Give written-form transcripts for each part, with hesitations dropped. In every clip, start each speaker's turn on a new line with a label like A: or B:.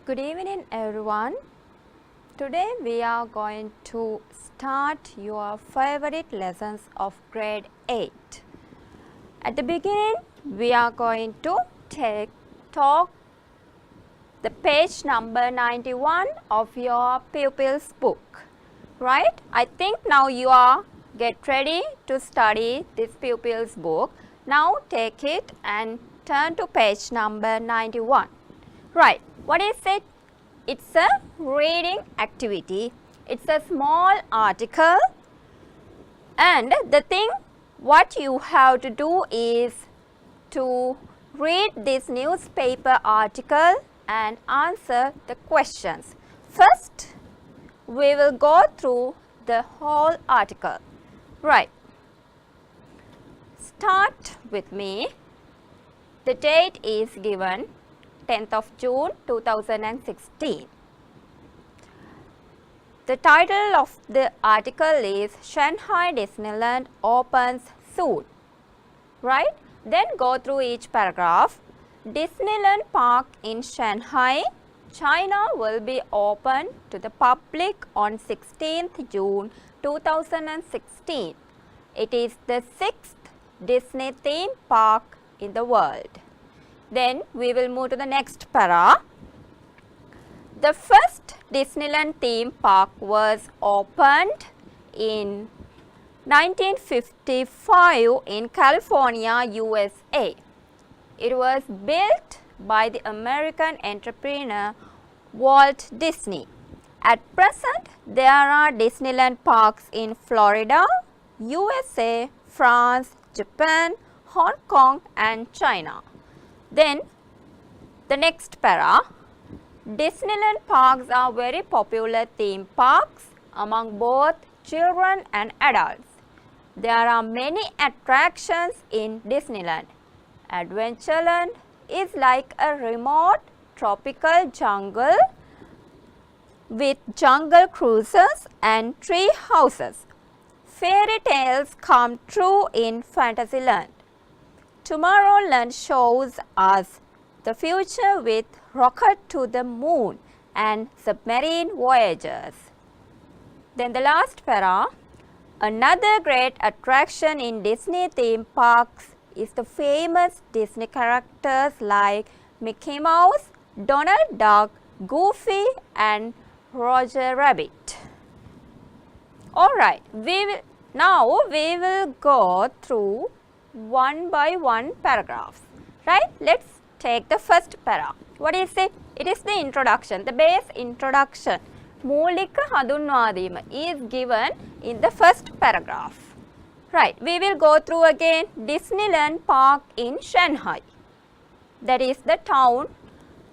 A: Good evening everyone. Today we are going to start your favorite lessons of grade 8. At the beginning we are going to talk the page number 91 of your pupils book. Right? I think now you are get ready to study this pupils book. Now take it and turn to page number 91. Right. What is it? It's a reading activity. It's a small article, and the thing what you have to do is to read this newspaper article and answer the questions. First, we will go through the whole article. Right. Start with me. The date is given 10th of June 2016. The title of the article is Shanghai Disneyland opens soon. Right? Then go through each paragraph. Disneyland Park in Shanghai, China will be open to the public on 16th June 2016. It is the 6th Disney theme park in the world. Then we will move to the next para. The first Disneyland theme park was opened in 1955 in California, USA. It was built by the American entrepreneur Walt Disney. At present, there are Disneyland parks in Florida, USA, France, Japan, Hong Kong and China. Then the next para. Disneyland parks are very popular theme parks among both children and adults. There are many attractions in Disneyland. Adventureland is like a remote tropical jungle with jungle cruises and tree houses. Fairy tales come true in Fantasyland. Tomorrowland shows us the future with rocket to the moon and submarine voyages. Then the last para. Another great attraction in Disney theme parks is the famous Disney characters like Mickey Mouse, Donald Duck, Goofy and Roger Rabbit. Alright, now we will go through one by one paragraphs. Right? Let's take the first para. What is it? It is the introduction, the base introduction. Moolika Hadunwadima is given in the first paragraph. Right. We will go through again Disneyland Park in Shanghai. That is the town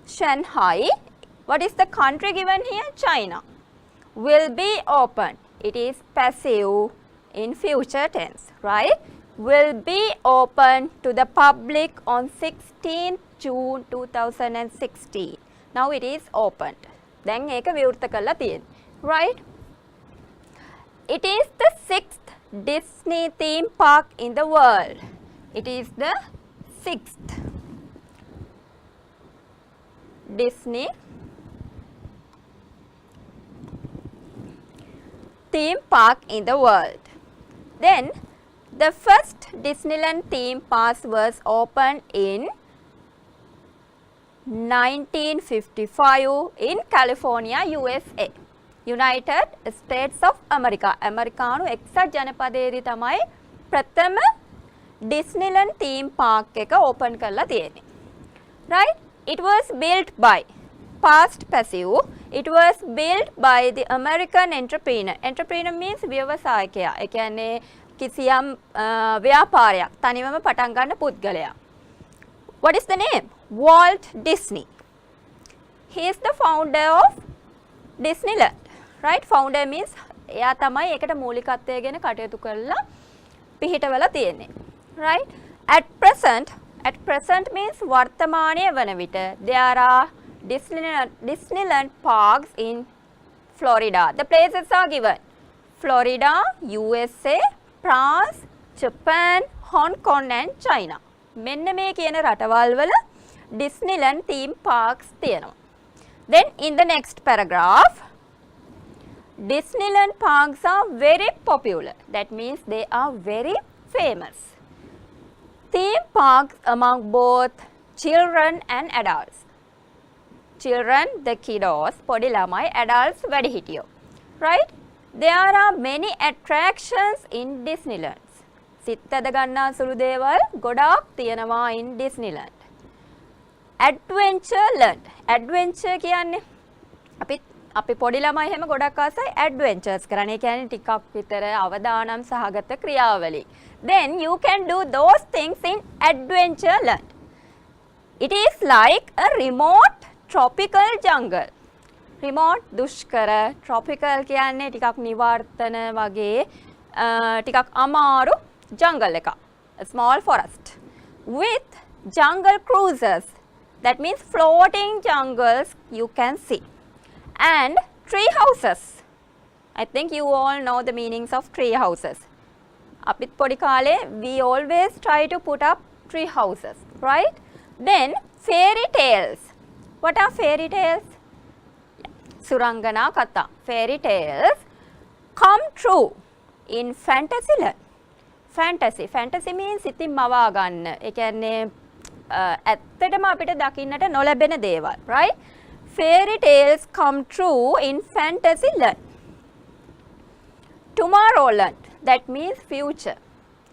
A: Shanghai. What is the country given here? China. Will be open. It is passive in future tense. Right? Will be open to the public on 16th June 2016. Now it is opened. Then එක විවෘත කරලා තියෙන්නේ. Right? It is the 6th Disney theme park in the world. It is the 6th Disney theme park in the world. Then the first Disneyland theme park was opened in 1955 in California, USA. United States of America. අමරිකානු එක්සත් ජනපදයේදී තමයි ප්‍රථම Disneyland theme park එක open කරලා තියෙන්නේ. Right? It was built by past passive. It was built by the American entrepreneur. Entrepreneur means ව්‍යවසායකයා. ඒ කියන්නේ කිසියම් ව්‍යාපාරයක් තනිවම පටන් ගන්න පුද්ගලයා. What is the name? Walt Disney. He is the founder of Disneyland. Right? Founder means එයා තමයි ඒකට මූලිකත්වය ගැන කටයුතු කරලා පිහිටවලා තියෙන්නේ. Right? At present means වර්තමානයේ වන විට there are Disneyland parks in Florida. The places are given. Florida, USA, France, Japan, Hong Kong and China. මෙන්න මේ කියන රටවල් වල Disneyland theme parks තියෙනවා. Then in the next paragraph, Disneyland parks are very popular. That means they are very famous. Theme parks among both children and adults. Children, the kiddos, podi lamai, adults, වැඩිහිටියෝ. Right? There are many attractions in Disneyland. සිත්තද ගන්නා සුළු දේවල් ගොඩාක් තියෙනවා in Disneyland. Adventure land. Adventure කියන්නේ අපි පොඩි ළමයි හැම ගොඩක් ආසයි adventures කරන්න. ඒ කියන්නේ ටිකක් විතර අවදානම් සහගත ක්‍රියාවලි. Then you can do those things in adventure land. It is like a remote tropical jungle. Remote දුෂ්කර tropical කියන්නේ ටිකක් නිවර්තන වගේ ටිකක් අමාරු jungle එක. A small forest with jungle cruises. That means floating jungles you can see. And tree houses. I think you all know the meanings of tree houses. Apit podi kale we always try to put up tree houses, right? Then fairy tales. What are fairy tales? Surangana katha. Fairy tales come true in Fantasyland. Fantasy. Fantasy means ඉතින් මවා ගන්න. ඒ කියන්නේ ඇත්තටම අපිට දකින්නට නොලැබෙන දේවල්, right? Fairy tales come true in Fantasyland. Tomorrowland. That means future.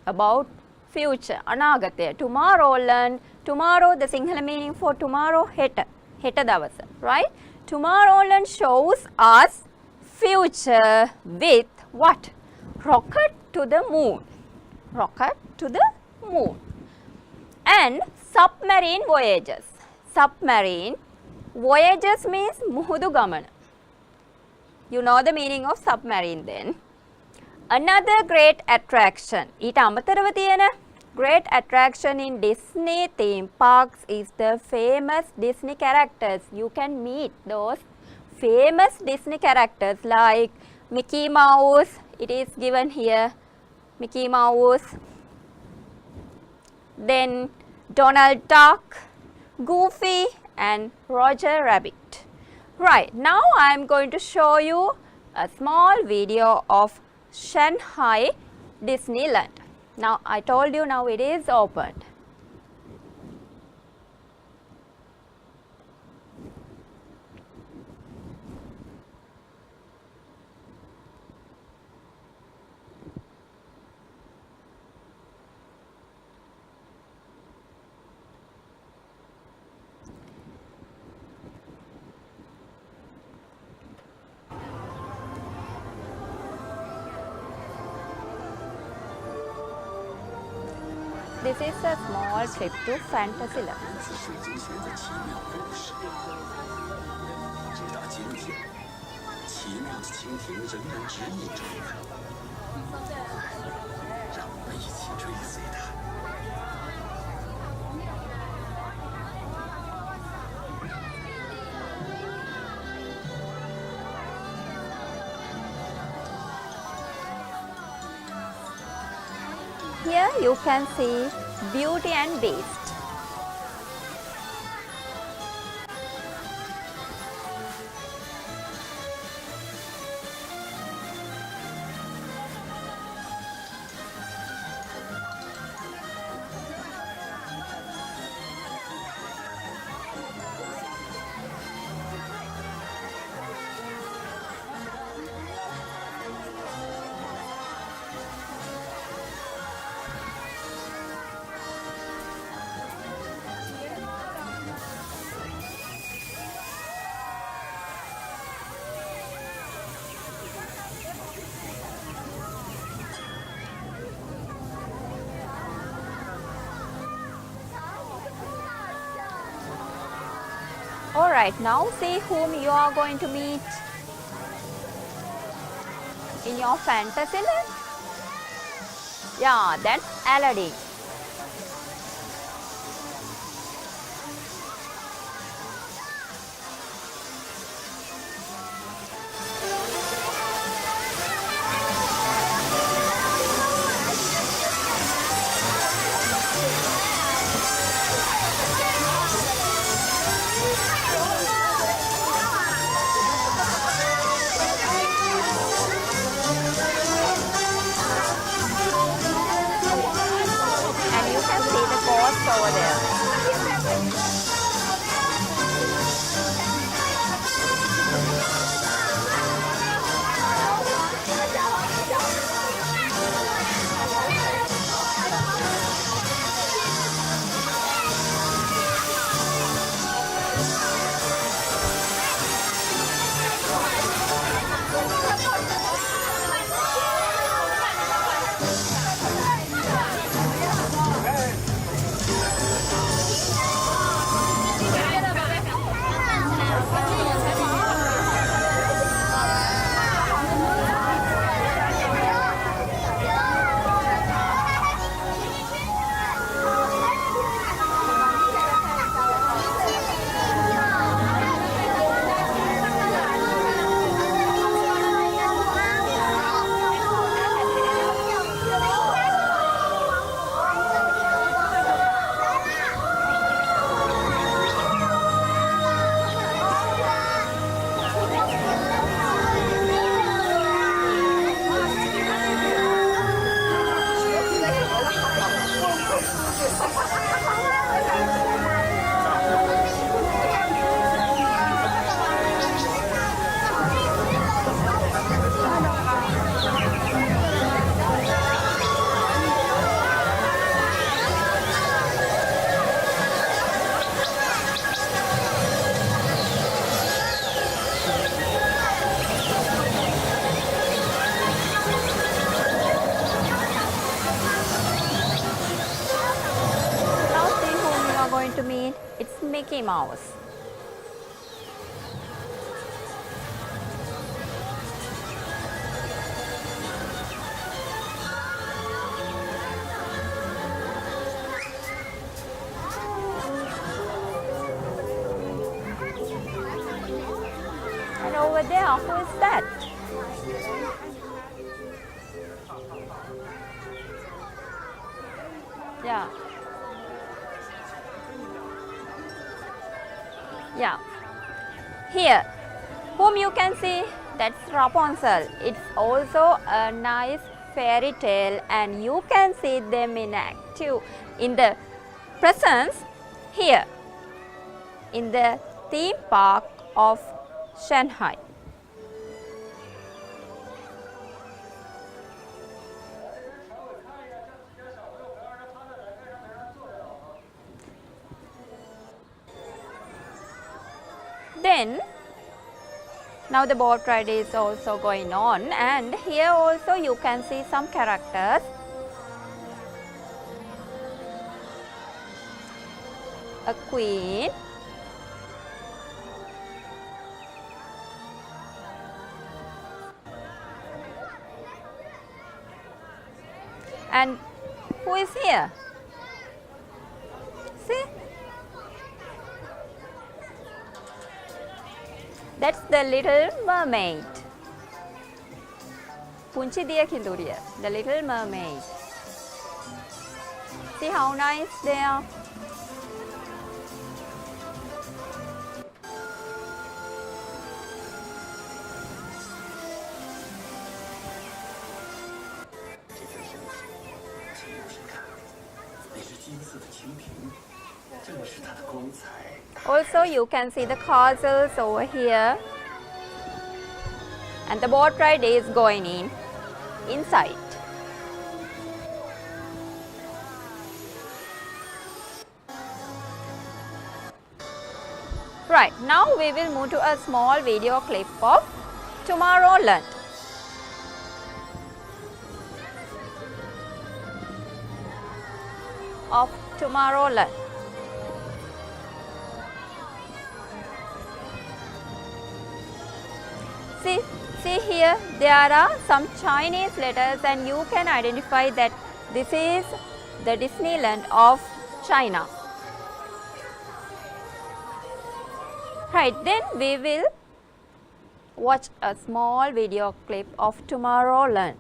A: About future. අනාගතය. Tomorrowland. Tomorrow, the Sinhala meaning for tomorrow, හෙට. හෙට දවස. Right? Tomorrowland shows us future with what? Rocket to the moon. Rocket to the moon. And submarine voyages. Submarine voyages means මුහුදු ගමන. You know the meaning of submarine then. Another great attraction. ඊට අමතරව තියෙන great attraction in Disney theme parks is the famous Disney characters. You can meet those famous Disney characters like Mickey Mouse. It is given here. Mickey Mouse. Then Donald Duck, Goofy and Roger Rabbit. Right, now I am going to show you a small video of Shanghai Disneyland. Now I told you now it is opened. This is a small trip to Fantasyland.
B: 自水晶鞋的奇妙故事，直到今天，奇妙的蜻蜓仍然指引着我们，让我们一起追随它。
A: Here you can see Beauty and Beast. Alright, now see whom you are going to meet in your Fantasyland. Yeah, that's Aladdin. Mickey Mouse. And over there, who is that? Yeah. Yeah. Here, whom you can see, that's Rapunzel. It's also a nice fairy tale, and you can see them in the presence here in the theme park of Shanghai. Then, now the boat ride is also going on, and here also you can see some characters. A queen, and who is here? See? That's the Little Mermaid. Punchi Dia Kinduria, the Little Mermaid. See how nice they are? Also, you can see the castles over here, and the boat ride is going inside. Right, now we will move to a small video clip of Tomorrowland. Of Tomorrowland. See here, there are some Chinese letters, and you can identify that this is the Disneyland of China. Right, then we will watch a small video clip of Tomorrowland.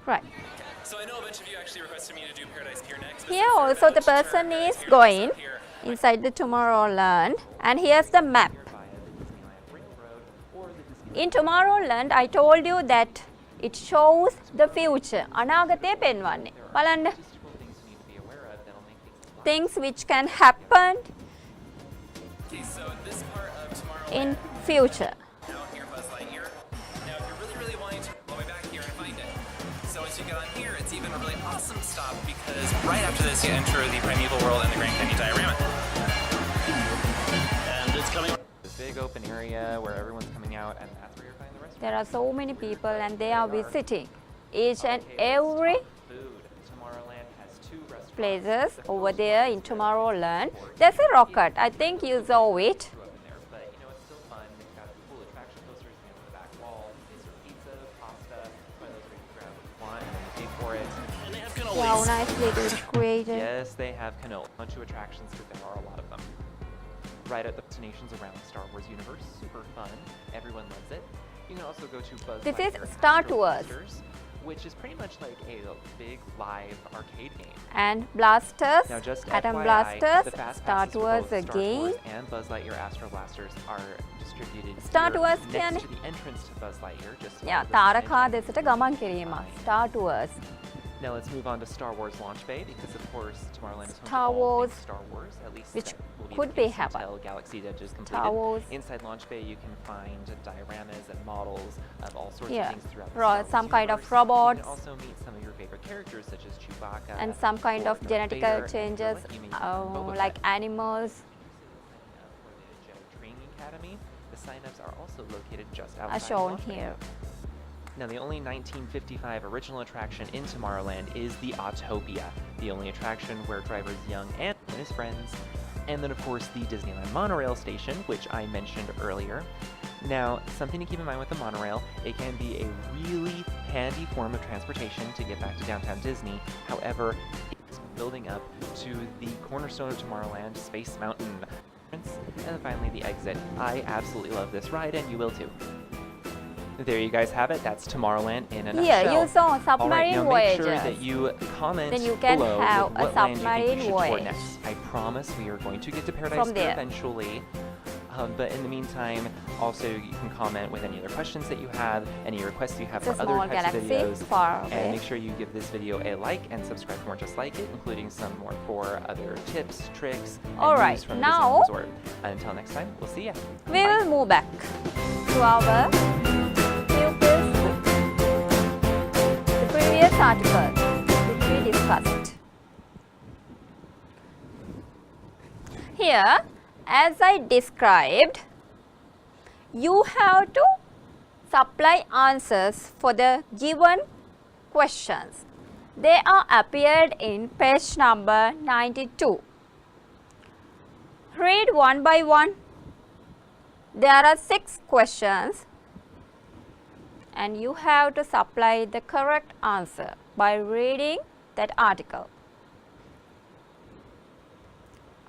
A: Right.
C: So I know a bunch of you actually requested me to do Paradise Pier next.
A: Here also the person is going inside the Tomorrowland, and here's the map. In Tomorrowland, I told you that it shows the future. අනාගතය පෙන්වන්නේ. බලන්න. Things which can happen
C: Okay, so this part of Tomorrowland.
A: in future.
C: Now here, Buzz Lightyear. Now, if you're really wanting to go way back here and find it. So once you get on here, it's even a really awesome stop because right after this, you enter the primeval world and the Grand Canyon diorama. And it's coming. This big open area where everyone's coming out, and that's where you're finding the restaurant.
A: There are so many people, and they are visiting each and every
C: Food. Tomorrowland has 2 restaurants.
A: places over there in Tomorrowland. There's a rocket. I think you saw it.
C: Grew up in there, but you know it's still fun. They've got cool attraction posters on the back wall. They serve pizza, pasta. One of those where you can grab what you want and pay for it. And they have
A: Yeah, how nicely it is created.
C: Yes, they have cannoli. A bunch of attractions because there are a lot of them. Right at the destinations around the Star Wars universe, super fun. Everyone loves it. You can also go to Buzz
A: This is
C: Lightyear
A: Star
C: Astro
A: Tours.
C: Blasters, which is pretty much like a big live arcade game.
A: And blasters,
C: Now, just
A: atom
C: FYI,
A: blasters,
C: the fast
A: Star
C: passes for
A: Tours
C: both Star
A: again.
C: Tours and Buzz Lightyear Astro Blasters are distributed
A: Star
C: here
A: Tours
C: next
A: කියන්නේ-
C: to the entrance to Buzz Lightyear. Just
A: Yeah,
C: below the signage.
A: තාරකා දෙසට ගමන් කිරීමක්. Star Tours.
C: Now let's move on to Star Wars Launch Bay because of course Tomorrowland is home
A: Star
C: to all
A: Wars,
C: things Star Wars, at least
A: which
C: that will be
A: could
C: the
A: be
C: case
A: happen.
C: until Galaxy's Edge is
A: Star
C: completed.
A: Wars.
C: Inside Launch Bay you can find dioramas and models of all sorts
A: Yeah,
C: of things throughout the
A: Ro-
C: Star Wars
A: some kind of
C: universe.
A: robots.
C: You can also meet some of your favorite characters such as Chewbacca
A: And some kind
C: or
A: of
C: Darth
A: genetical
C: Vader, and
A: changes,
C: if you're lucky, maybe Boba
A: like
C: Fett.
A: animals,
C: For the Jedi Training Academy, the sign-ups are also located just
A: are
C: outside
A: shown
C: Launch Bay.
A: here.
C: Now, the only 1955 original attraction in Tomorrowland is the Autopia, the only attraction where drivers Young and his friends, and then of course the Disneyland monorail station, which I mentioned earlier. Now, something to keep in mind with the monorail, it can be a really handy form of transportation to get back to downtown Disney. However, it's building up to the cornerstone of Tomorrowland, Space Mountain, and then finally the exit. I absolutely love this ride, and you will too. There you guys have it. That's Tomorrowland in a nutshell.
A: Here you saw
C: All right,
A: submarine
C: now make sure
A: voyages.
C: that you comment
A: Then you can
C: below
A: have
C: with
A: a
C: what land you think
A: submarine
C: we should tour
A: voyage.
C: next. I promise we are going to get to Paradise
A: From
C: Pier
A: there.
C: eventually. But in the meantime, also you can comment with any other questions that you have, any requests you have
A: It's a
C: for other
A: small
C: types of
A: galaxy
C: videos,
A: far
C: and
A: away.
C: make sure you give this video a like and subscribe for more just like it, including some more for other tips, tricks, and
A: All
C: news
A: right,
C: from
A: now-
C: Disneyland Resort. Until next time, we'll see ya.
A: We will move back to our pupils, the previous article which we discussed. Here, as I described, you have to supply answers for the given questions. They are appeared in page number 92. Read one by one. There are 6 questions and you have to supply the correct answer by reading that article.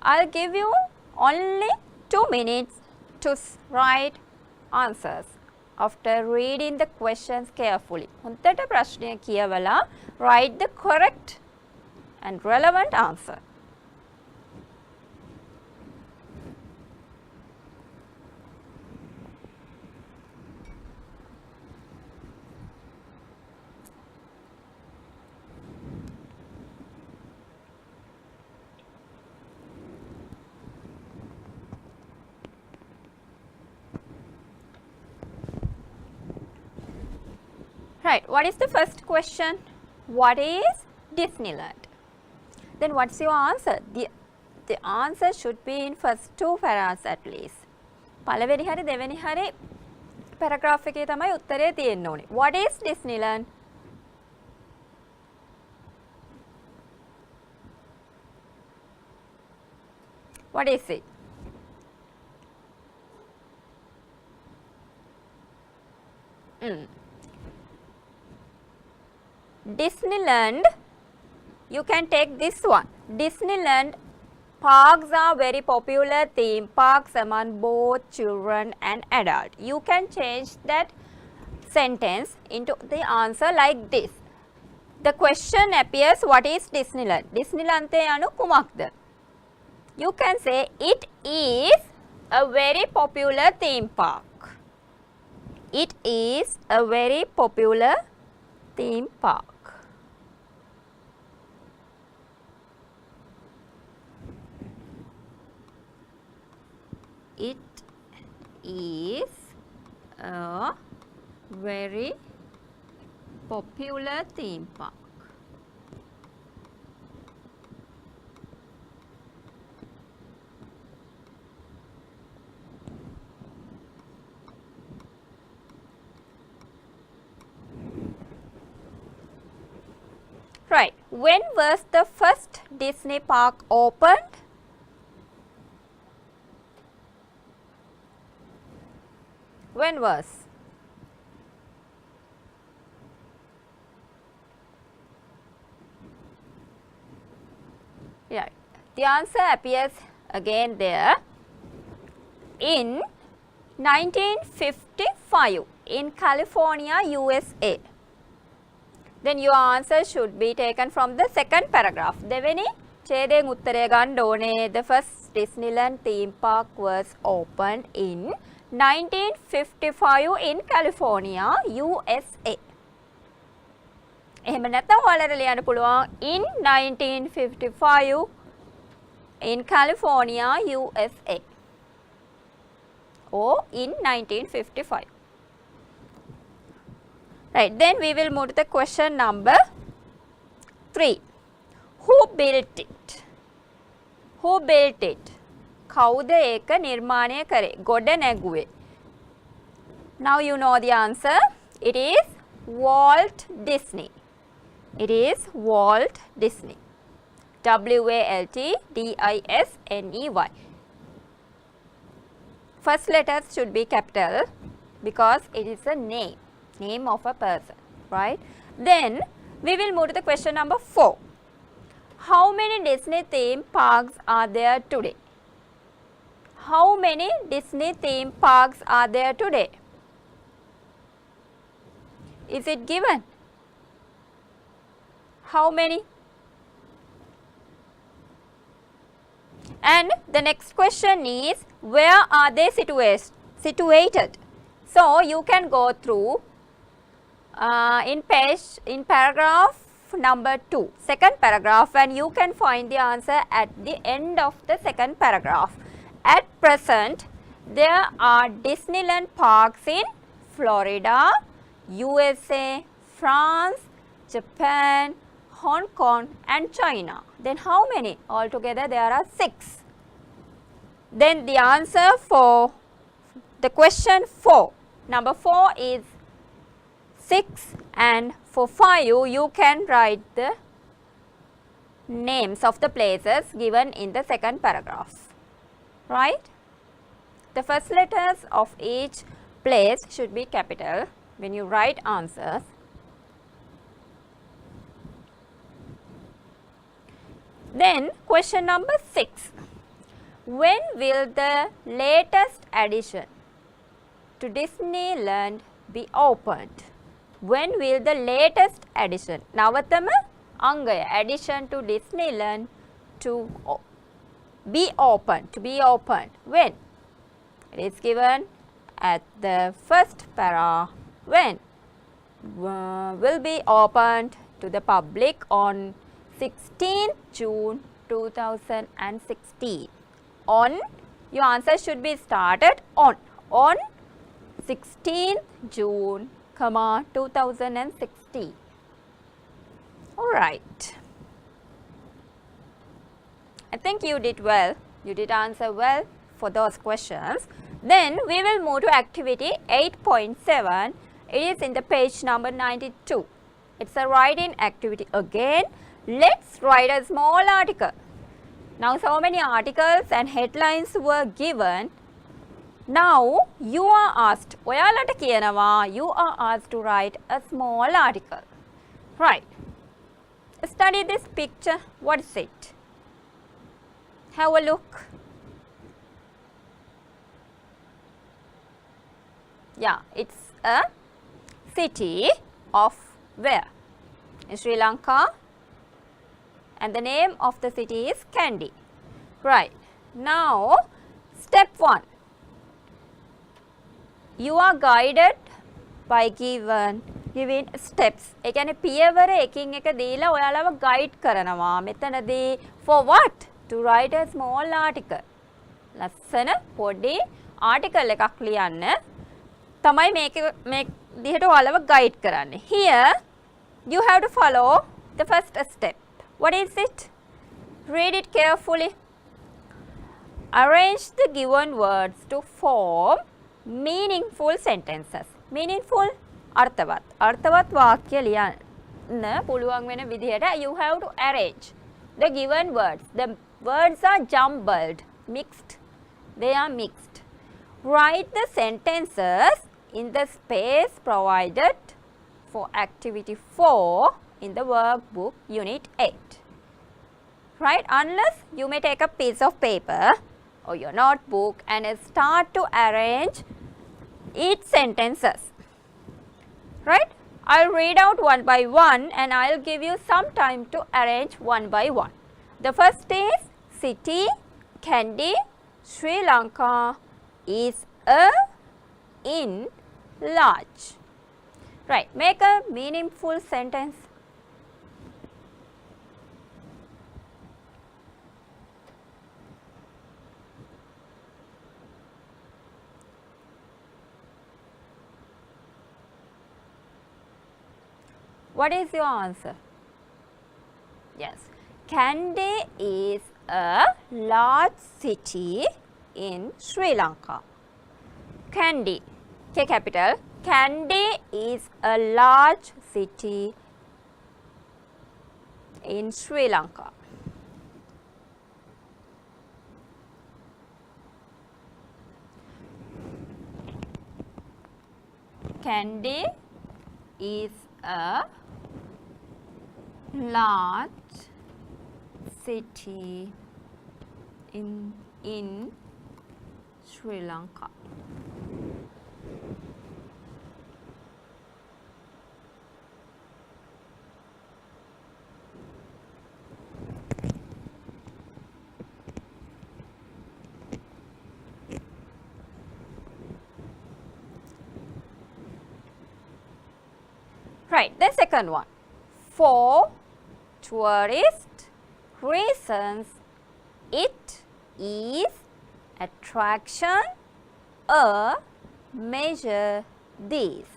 A: I'll give you only 2 minutes to write answers after reading the questions carefully. හොඳට ප්‍රශ්නය කියවලා write the correct and relevant answer. Right, what is the first question? What is Disneyland? Then what's your answer? The answer should be in first 2 paragraphs at least. පළවෙනි හරි දෙවෙනි හරි paragraph එකේ තමයි උත්තරේ තියෙන්න ඕනේ. What is Disneyland? What is it? Disneyland, you can take this one. Disneyland parks are very popular theme parks among both children and adult. You can change that sentence into the answer like this. The question appears, what is Disneyland? Disneyland anu kumakda? You can say it is a very popular theme park. It is a very popular theme park. It is a very popular theme park. Right. When was the first Disney park opened? When was? Yeah. The answer appears again there. In 1955 in California, USA. Then your answer should be taken from the second paragraph. දෙවෙනි ඡේදයෙන් උත්තරය ගන්න ඕනේ. The first Disneyland theme park was opened in 1955 in California, USA. එහෙම නැත්නම් ඔයාලට ලියන්න පුළුවන් in 1955 in California, USA. Or in 1955. Right, then we will move to the question number 3. Who built it? Who built it? කවුද ඒක නිර්මාණය කරේ? ගොඩ නැගුවේ. Now you know the answer. It is Walt Disney. It is Walt Disney. W-A-L-T-D-I-S-N-E-Y. First letters should be capital because it is a name of a person, right? Then we will move to the question number 4. How many Disney theme parks are there today? How many Disney theme parks are there today? Is it given? How many? And the next question is, where are they situated? So you can go through in paragraph number 2, second paragraph, and you can find the answer at the end of the second paragraph. At present, there are Disneyland parks in Florida, USA, France, Japan, Hong Kong and China. Then how many? Altogether there are 6. Then the answer for the question 4, number 4 is 6, and for 5 you can write the names of the places given in the second paragraph, right? The first letters of each place should be capital when you write answers. Then question number 6. When will the latest addition to Disneyland be opened? When will the latest addition, Navatama Angaya, addition to Disneyland to be opened, when? It is given at the first para. When? Will be opened to the public on 16th June 2016. On, your answer should be started on 16th June, 2016. Alright. I think you did well. You did answer well for those questions. Then we will move to activity 8.7. It is in the page number 92. It's a writing activity again. Let's write a small article. Now so many articles and headlines were given. Now you are asked, ඔයාලට කියනවා, you are asked to write a small article. Right. Study this picture. What is it? Have a look. Yeah, it's a city of where? In Sri Lanka. And the name of the city is Kandy. Right. Now, step 1. You are guided by giving steps. ඒ කියන්නේ පියවර එකින් එක දීලා ඔයාලව guide කරනවා. මෙතනදී for what? To write a small article. ලස්සන පොඩි article එකක් ලියන්න තමයි මේ දිහට ඔයාලව guide කරන්නේ. Here you have to follow the first step. What is it? Read it carefully. Arrange the given words to form meaningful sentences. Meaningful අර්ථවත්. අර්ථවත් වාක්‍ය ලියන්න පුළුවන් වෙන විදිහට you have to arrange the given words. The words are jumbled, mixed. They are mixed. Write the sentences in the space provided for activity 4 in the workbook unit 8. Right? Unless you may take a piece of paper or your notebook and start to arrange each sentences. Right? I'll read out one by one and I'll give you some time to arrange one by one. The first is city, Kandy, Sri Lanka is a in large. Right. Make a meaningful sentence. What is your answer? Yes. Kandy is a large city in Sri Lanka. Kandy, K capital, Kandy is a large city in Sri Lanka. Kandy is a large city in Sri Lanka. Right, the second one. For tourist reasons, it is attraction a measure these.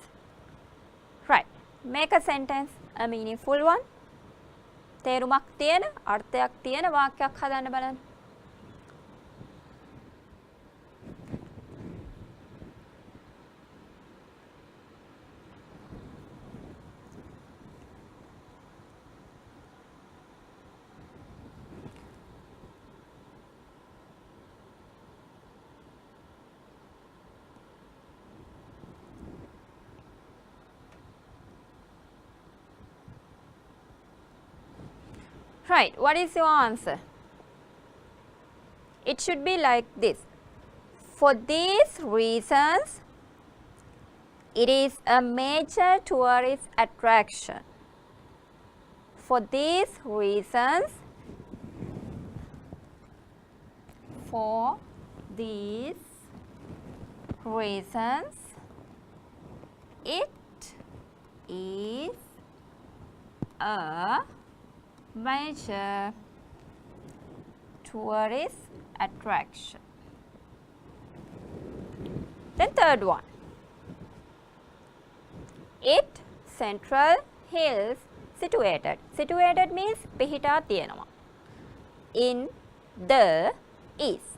A: Right, make a sentence a meaningful one. තේරුමක් තියෙන අර්ථයක් තියෙන වාක්‍යයක් හදන්න බලන්න. Right, what is your answer? It should be like this. For these reasons, it is a major tourist attraction. For these reasons, it is a major tourist attraction. Then third one. It central hills situated. Situated means පිහිටා තියෙනවා. In the east.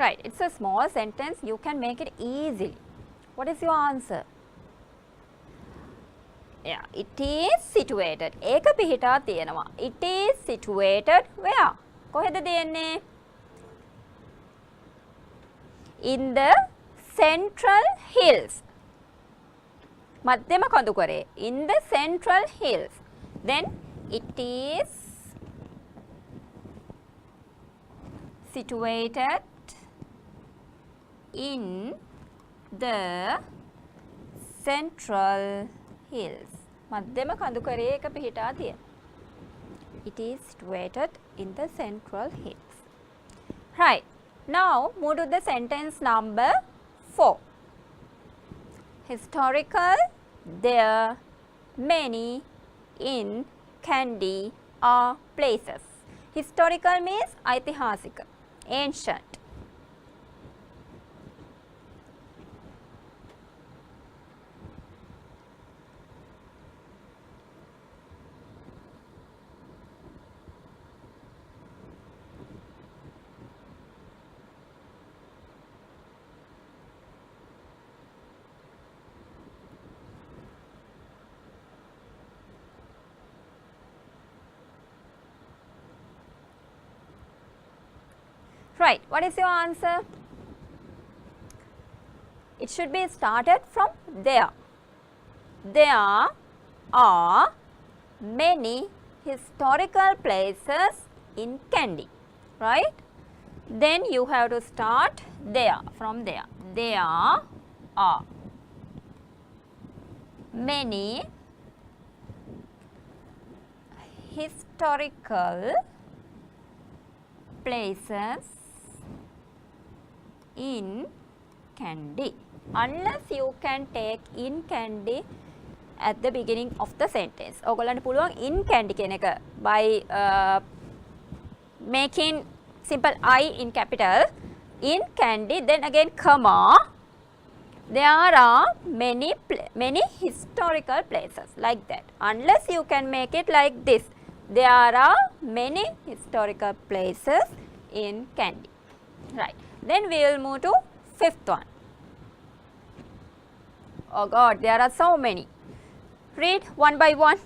A: Right, it's a small sentence, you can make it easily. What is your answer? Yeah, it is situated. ඒක පිහිටා තියෙනවා. It is situated where? කොහෙද තියෙන්නේ? In the central hills. මධ්‍යම කඳුකරේ. In the central hills. Then it is situated in the central hills. මධ්‍යම කඳුකරේ එක පිහිටා තියෙන. It is situated in the central hills. Right. Now move to the sentence number 4. Historical, there many in Kandy are places. Historical means ಐತಿಹಾಸಿಕ, ancient. Right, what is your answer? It should be started from there. There are many historical places in Kandy, right? Then you have to start there, from there. There are many historical places in Kandy. Unless you can take in Kandy at the beginning of the sentence. ඔයගොල්ලන්ට පුළුවන් in candy කියන එක by making simple I in capital in candy, then again comma, there are many historical places like that. Unless you can make it like this, there are many historical places in candy. Right, then we will move to fifth one. Oh God, there are so many. Read one by one.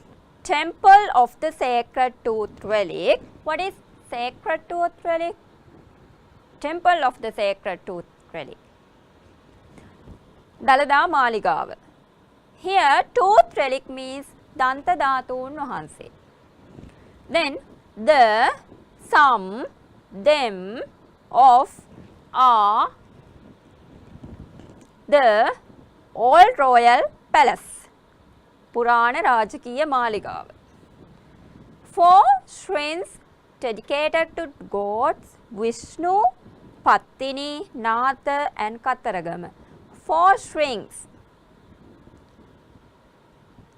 A: Temple of the Sacred Tooth Relic. What is Sacred Tooth Relic? Temple of the Sacred Tooth Relic. Dalada Maligawa. Here, tooth relic means Danta Dhatun Wahanse. Then, the, some, them, of, are the Old Royal Palace. Purana Rajakiya Maligawa. 4 shrines dedicated to gods Vishnu, Pattini, Natha and Kattaragama. 4 shrines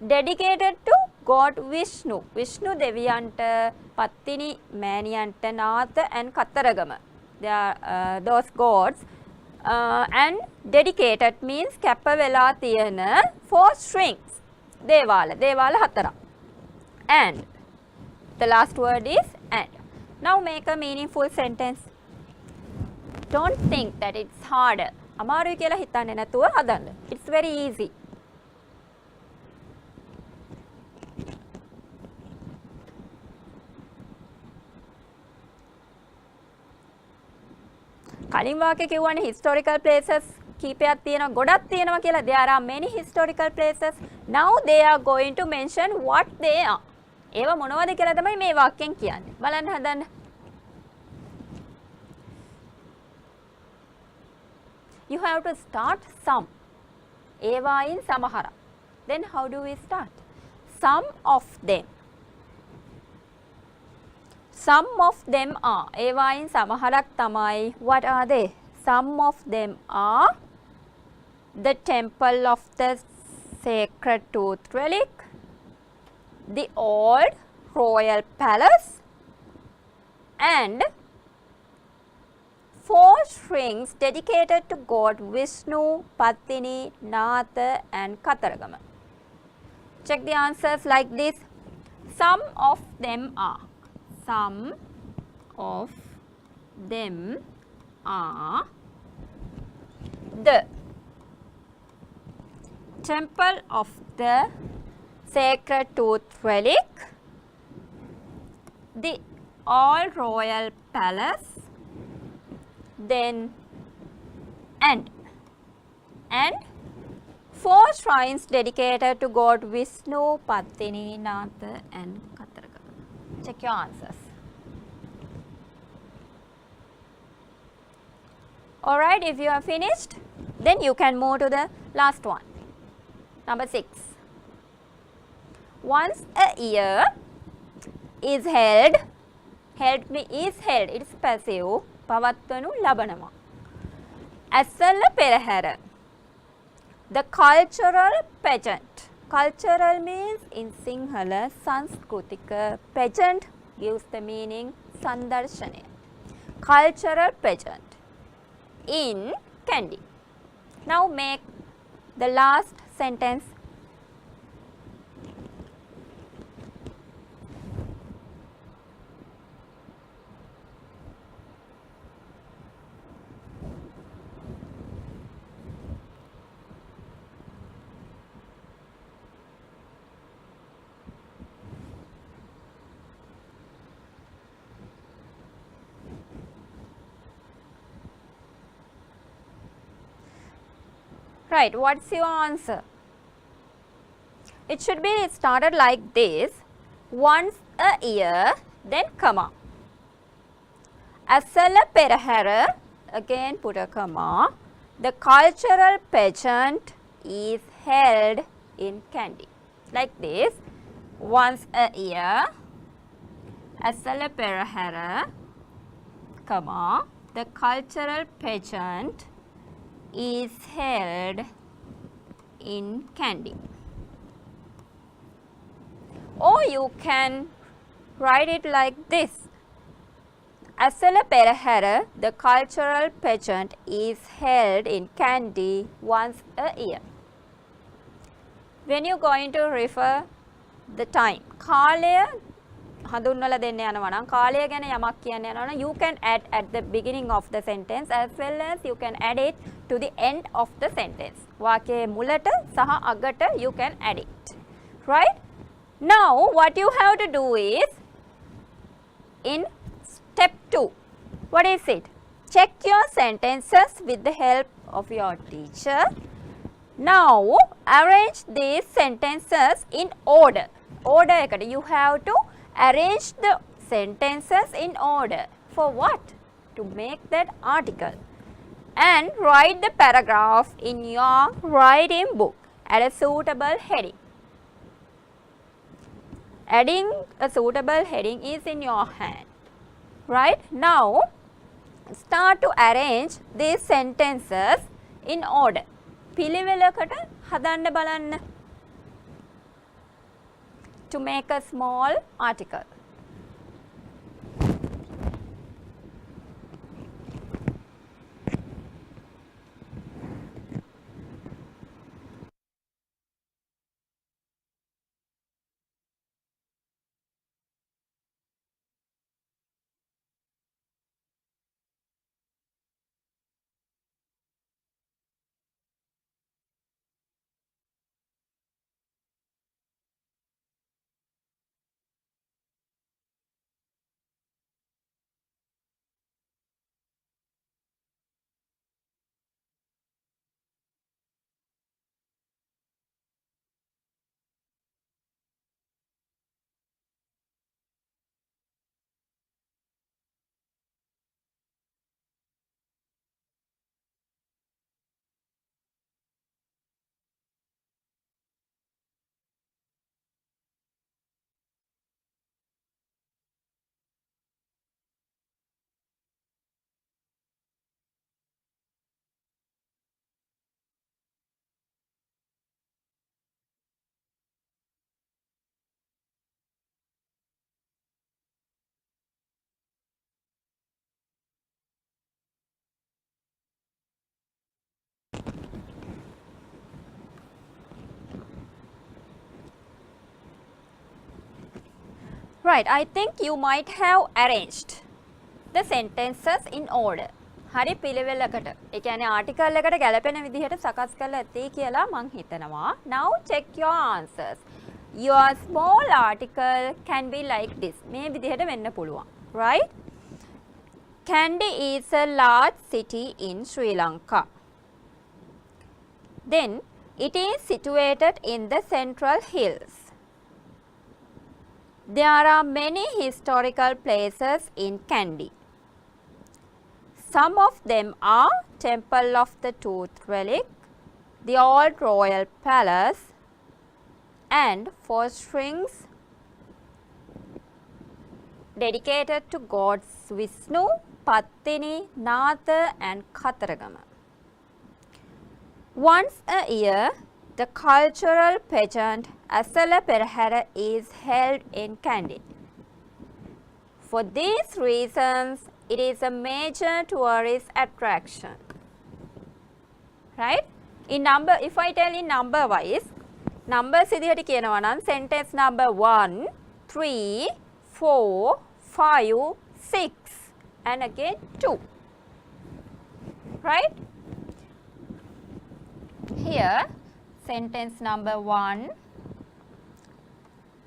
A: dedicated to God Vishnu. Vishnu Deviyanta, Pattini Maniyanta, Natha and Kattaragama. They are those gods. And dedicated means kappa vela thiyana 4 strings. Devala 4. And the last word is and. Now make a meaningful sentence. Don't think that it's harder. අමාරුයි කියලා හිතන්නේ නැතුව හදන්න. It's very easy. කලින් වාක්‍යය කියවනේ historical places කීපයක් තියෙනවා, ගොඩක් තියෙනවා කියලා. There are many historical places. Now they are going to mention what they are. ඒවා මොනවද කියලා තමයි මේ වාක්‍යයෙන් කියන්නේ. බලන්න හදන්න. You have to start some. Eva in samahara. Then how do we start? Some of them. Some of them are. Eva in samaharak tamai. What are they? Some of them are the temple of the Sacred Tooth Relic, the old royal palace, and 4 shrines dedicated to God Vishnu, Pattini, Natha and Kattaragama. Check the answers like this. Some of them are. Some of them are the temple of the Sacred Tooth Relic, the all royal palace, then and 4 shrines dedicated to God Vishnu, Pattini, Natha and Kattaragama. Check your answers. Alright, if you are finished, then you can move to the last one. Number 6. Once a year is held, it's passive, පවත්වනු ලබනවා. ඇසළ පෙරහැර, the cultural pageant. Cultural means in Sinhala, Sanskrutика. Pageant gives the meaning Sandarshanaya. Cultural pageant in Kandy. Now make the last sentence. Right, what's your answer? It should be started like this. Once a year, then comma. Asala perahara, again put a comma. The cultural pageant is held in Kandy. Like this. Once a year, Asala perahara, comma. The cultural pageant is held in Kandy. or you can write it like this. Asala Perahara, the cultural pageant, is held in Kandy once a year. When you are going to refer the time, කාලය හඳුන්වලා දෙන්න යනවා නම් කාලය ගැන යමක් කියන්න යනවා නම් you can add at the beginning of the sentence as well as you can add it to the end of the sentence. වාක්‍යයේ මුලට සහ අගට you can add it. Right? Now what you have to do is in step 2. What is it? Check your sentences with the help of your teacher. Now arrange these sentences in order. Order එකට you have to arrange the sentences in order. For what? To make that article. And write the paragraph in your writing book at a suitable heading. Adding a suitable heading is in your hand. Right? Now start to arrange these sentences in order. පිළිවෙලකට හදන්න බලන්න. To make a small article. Right, I think you might have arranged the sentences in order. හරි පිළිවෙලකට. ඒ කියන්නේ ආටිකල් එකට ගැලපෙන විදිහට සකස් කරලා ඇති කියලා මං හිතනවා. Now check your answers. Your small article can be like this. මේ විදිහට වෙන්න පුළුවන්. Right? Kandy is a large city in Sri Lanka. Then it is situated in the Central Hills. There are many historical places in Kandy. Some of them are Temple of the Tooth Relic, the Old Royal Palace, and 4 strings dedicated to gods Vishnu, Pattini, Natha, and Kataragama. Once a year, the cultural pageant Asala Perahara is held in Kandy. For these reasons, it is a major tourist attraction. Right? In number, if I tell in number wise, numbers ඉදිහට කියනවා නම් sentence number 1, 3, 4, 5, 6 and again 2. Right? Here sentence number 1,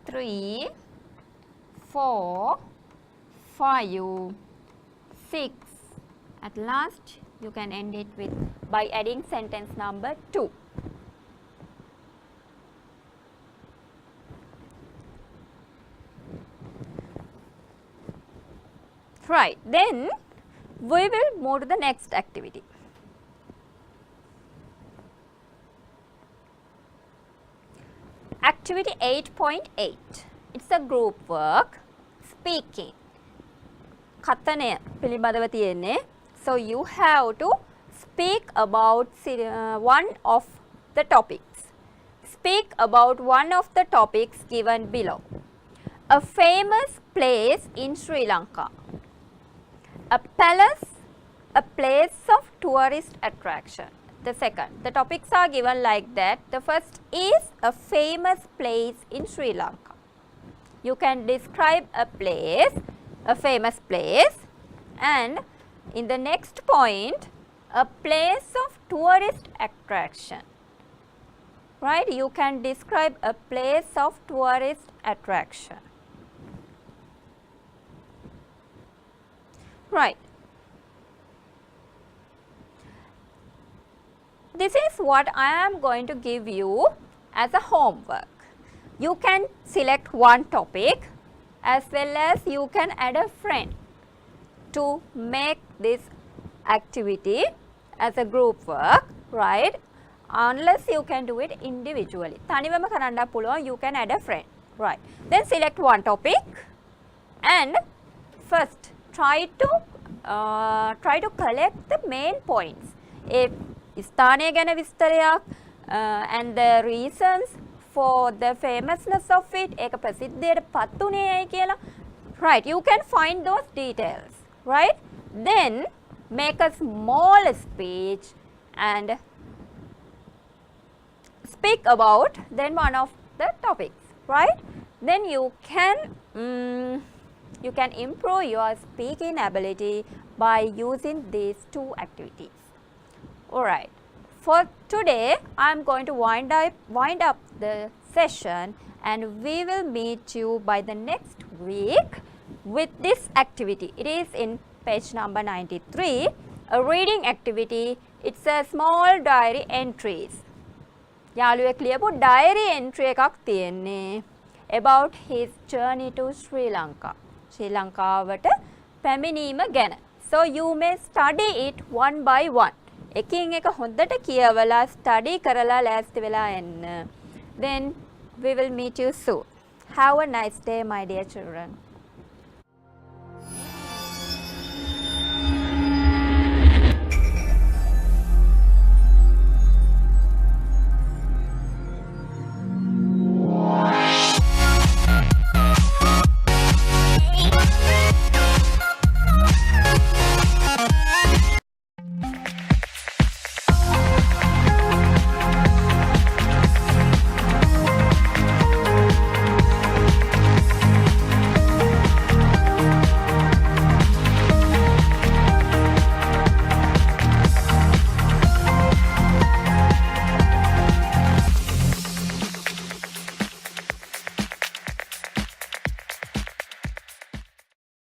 A: 3, 4, 5, 6. At last you can end it with by adding sentence number 2. Right, then we will move to the next activity. Activity 8.8. It's a group work. Speaking. කතනය පිළිබඳව තියෙන්නේ. So you have to speak about one of the topics. Speak about one of the topics given below. A famous place in Sri Lanka. A palace, a place of tourist attraction. The second, the topics are given like that. The first is a famous place in Sri Lanka. You can describe a place, a famous place, and in the next point, a place of tourist attraction. Right? You can describe a place of tourist attraction. Right. This is what I am going to give you as a homework. You can select one topic as well as you can add a friend to make this activity as a group work, right? Unless you can do it individually. තනිවම කරන්න පුළුවන්, you can add a friend, right? Then select one topic and first try to collect the main points. If ස්ථානය ගැන විස්තරයක් and the reasons for the famousness of it, ඒක ප්‍රසිද්ධියට පත් වුණේ ඇයි කියලා, right? You can find those details, right? Then make a small speech and speak about then one of the topics, right? Then you can improve your speaking ability by using these two activities. Alright, for today I am going to wind up the session and we will meet you by the next week with this activity. It is in page number 93, a reading activity. It's a small diary entries. යාළුවෙක් ලියපු diary entry එකක් තියෙන්නේ about his journey to Sri Lanka. ශ්‍රී ලංකාවට පැමිණීම ගැන. So you may study it one by one. එකින් එක හොඳට කියවලා study කරලා ලෑස්ති වෙලා එන්න. Then we will meet you soon. Have a nice day, my dear children.